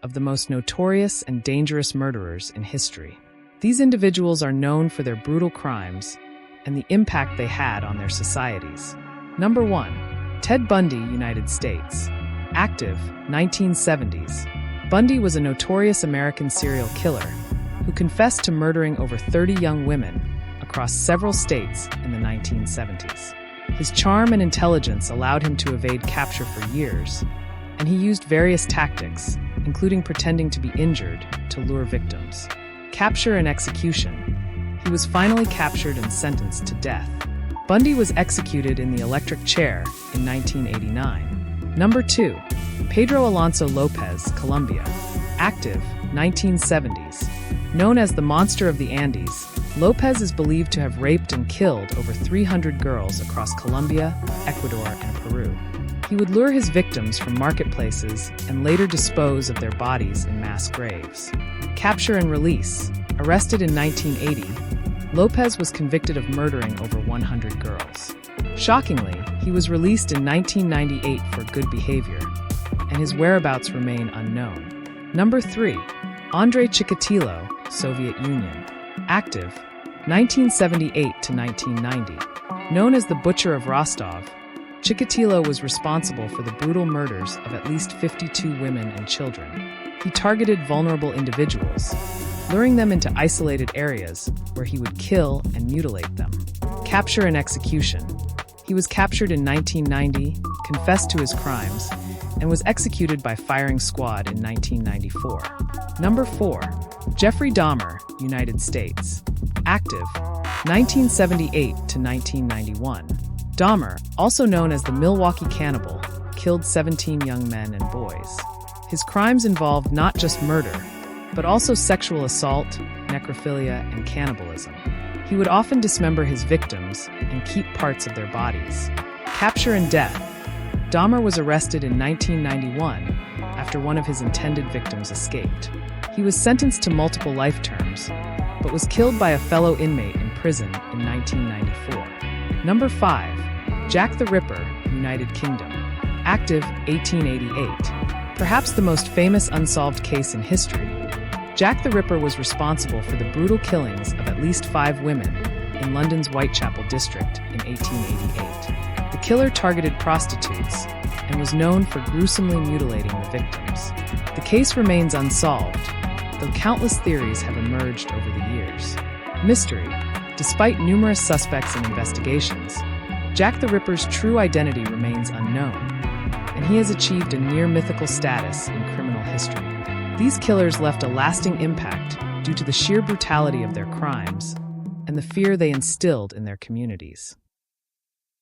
of the most notorious and dangerous murderers in history. These individuals are known for their brutal crimes and the impact they had on their societies. Number 1. Ted Bundy, United States. Active, 1970s. Bundy was a notorious American serial killer who confessed to murdering over 30 young women across several states in the 1970s. His charm and intelligence allowed him to evade capture for years, and he used various tactics, including pretending to be injured to lure victims. Capture and execution. He was finally captured and sentenced to death. Bundy was executed in the electric chair in 1989. Number 2. Pedro Alonso Lopez, Colombia. Active, 1970s. Known as the Monster of the Andes, Lopez is believed to have raped and killed over 300 girls across Colombia, Ecuador, and Peru. He would lure his victims from marketplaces and later dispose of their bodies in mass graves. Capture and release. Arrested in 1980, Lopez was convicted of murdering over 100 girls. Shockingly, he was released in 1998 for good behavior, and his whereabouts remain unknown. Number 3. Andrei Chikatilo, Soviet Union. Active, 1978 to 1990. Known as the Butcher of Rostov, Chikatilo was responsible for the brutal murders of at least 52 women and children. He targeted vulnerable individuals, luring them into isolated areas where he would kill and mutilate them. Capture and execution. He was captured in 1990, confessed to his crimes, and was executed by firing squad in 1994. Number 4. Jeffrey Dahmer, United States. Active, 1978 to 1991. Dahmer, also known as the Milwaukee Cannibal, killed 17 young men and boys. His crimes involved not just murder, but also sexual assault, necrophilia, and cannibalism. He would often dismember his victims and keep parts of their bodies. Capture and death. Dahmer was arrested in 1991 after one of his intended victims escaped. He was sentenced to multiple life terms, but was killed by a fellow inmate in prison in 1994. Number 5. Jack the Ripper, United Kingdom. Active, 1888. Perhaps the most famous unsolved case in history, Jack the Ripper was responsible for the brutal killings of at least 5 women in London's Whitechapel district in 1888. The killer targeted prostitutes and was known for gruesomely mutilating the victims. The case remains unsolved, though countless theories have emerged over the years. Mystery. Despite numerous suspects and investigations, Jack the Ripper's true identity remains unknown, and he has achieved a near-mythical status in criminal history. These killers left a lasting impact due to the sheer brutality of their crimes and the fear they instilled in their communities.